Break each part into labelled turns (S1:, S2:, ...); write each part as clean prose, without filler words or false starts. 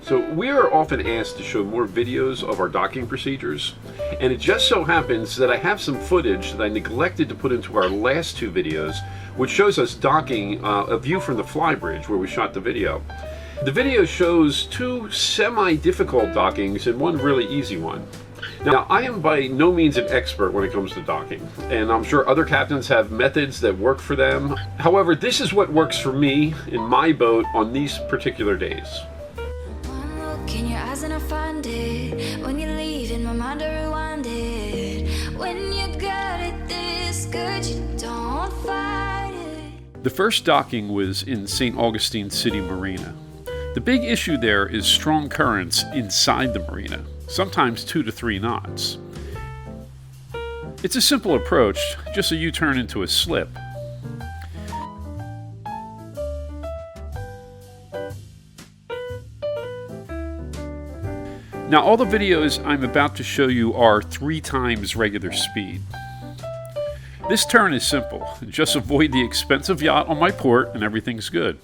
S1: So we are often asked to show more videos of our docking procedures, and it just so happens that I have some footage that I neglected to put into our last two videos, which shows us docking a view from the Flybridge where we shot the video. The video shows two semi-difficult dockings and one really easy one. Now, I am by no means an expert when it comes to docking, and I'm sure other captains have methods that work for them. However, this is what works for me in my boat on these particular days.
S2: In your eyes and I find it. When you leave in my mind I rewind it. When you got it this good, you don't fight it.
S3: The first docking was in St. Augustine City Marina. The big issue there is strong currents inside the marina, sometimes 2 to 3 knots. It's a simple approach, just a U-turn into a slip. Now, all the videos I'm about to show you are 3 times regular speed. This turn is simple. Just avoid the expensive yacht on my port and everything's good.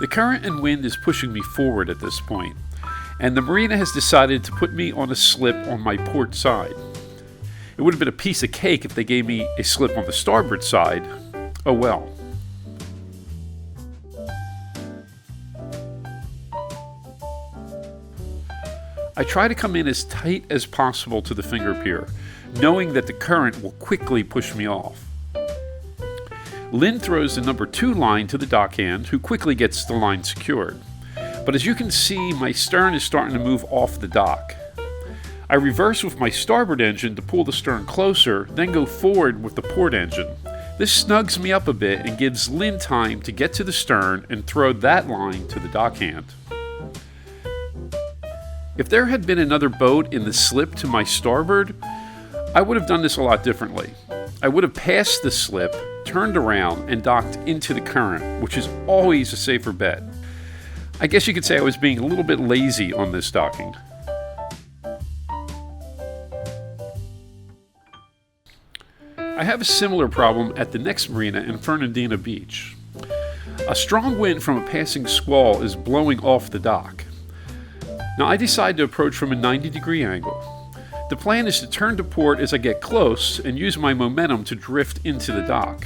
S3: The current and wind is pushing me forward at this point, and the marina has decided to put me on a slip on my port side. It would have been a piece of cake if they gave me a slip on the starboard side. Oh well. I try to come in as tight as possible to the finger pier, knowing that the current will quickly push me off. Lynn throws the number 2 line to the dockhand, who quickly gets the line secured. But as you can see, my stern is starting to move off the dock. I reverse with my starboard engine to pull the stern closer, then go forward with the port engine. This snugs me up a bit and gives Lynn time to get to the stern and throw that line to the dockhand. If there had been another boat in the slip to my starboard, I would have done this a lot differently. I would have passed the slip, turned around, and docked into the current, which is always a safer bet. I guess you could say I was being a little bit lazy on this docking. I have a similar problem at the next marina in Fernandina Beach. A strong wind from a passing squall is blowing off the dock. Now I decide to approach from a 90-degree angle. The plan is to turn to port as I get close and use my momentum to drift into the dock.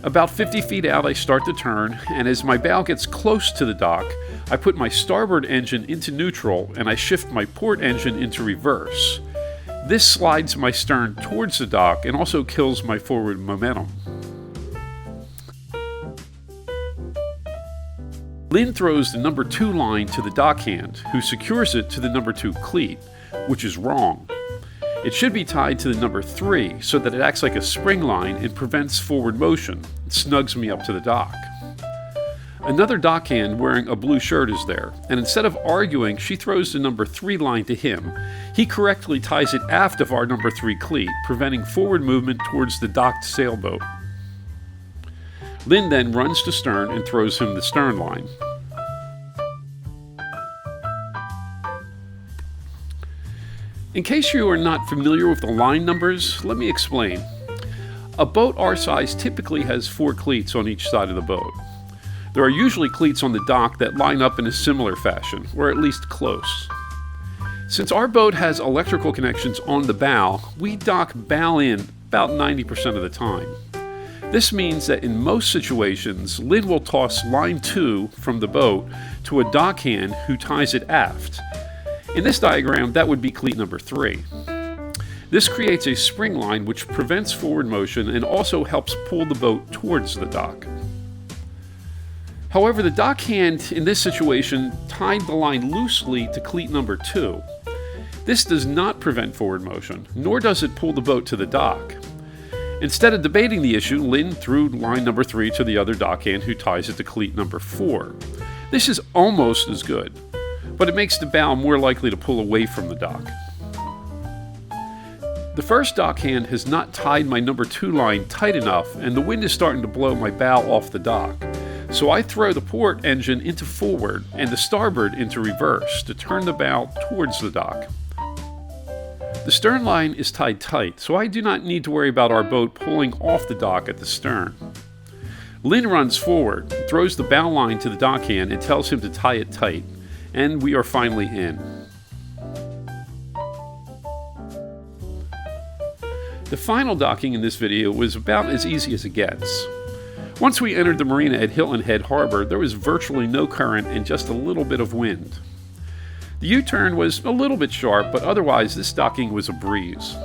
S3: About 50 feet out I start to turn, and as my bow gets close to the dock, I put my starboard engine into neutral and I shift my port engine into reverse. This slides my stern towards the dock and also kills my forward momentum. Lynn throws the number 2 line to the dockhand, who secures it to the number 2 cleat, which is wrong. It should be tied to the number 3 so that it acts like a spring line and prevents forward motion. It snugs me up to the dock. Another dockhand wearing a blue shirt is there, and instead of arguing, she throws the number 3 line to him. He correctly ties it aft of our number 3 cleat, preventing forward movement towards the docked sailboat. Lynn then runs to stern and throws him the stern line. In case you are not familiar with the line numbers, let me explain. A boat our size typically has 4 cleats on each side of the boat. There are usually cleats on the dock that line up in a similar fashion, or at least close. Since our boat has electrical connections on the bow, we dock bow in about 90% of the time. This means that in most situations, Lynn will toss line 2 from the boat to a dockhand who ties it aft. In this diagram, that would be cleat number 3. This creates a spring line which prevents forward motion and also helps pull the boat towards the dock. However, the dockhand in this situation tied the line loosely to cleat number 2. This does not prevent forward motion, nor does it pull the boat to the dock. Instead of debating the issue, Lynn threw line number 3 to the other dockhand, who ties it to cleat number 4. This is almost as good, but it makes the bow more likely to pull away from the dock. The first dockhand has not tied my number 2 line tight enough, and the wind is starting to blow my bow off the dock. So I throw the port engine into forward and the starboard into reverse to turn the bow towards the dock. The stern line is tied tight, so I do not need to worry about our boat pulling off the dock at the stern. Lynn runs forward, throws the bow line to the dockhand and tells him to tie it tight, and we are finally in. The final docking in this video was about as easy as it gets. Once we entered the marina at Hilton Head Harbor, there was virtually no current and just a little bit of wind. The U-turn was a little bit sharp, but otherwise this docking was a breeze.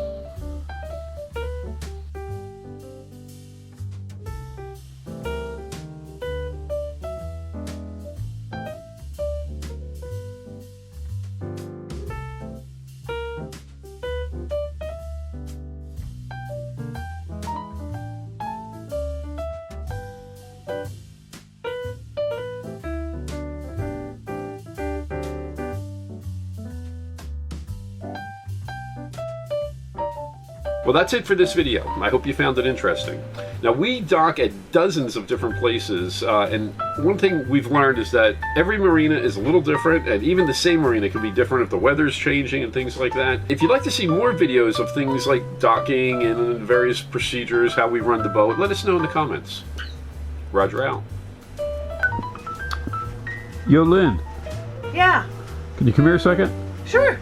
S1: Well, that's it for this video. I hope you found it interesting. Now, we dock at dozens of different places, and one thing we've learned is that every marina is a little different, and even the same marina can be different if the weather's changing and things like that. If you'd like to see more videos of things like docking and various procedures, how we run the boat, let us know in the comments. Roger out.
S3: Yo, Lynn,
S4: Yeah,
S3: can you come here a second?
S4: sure.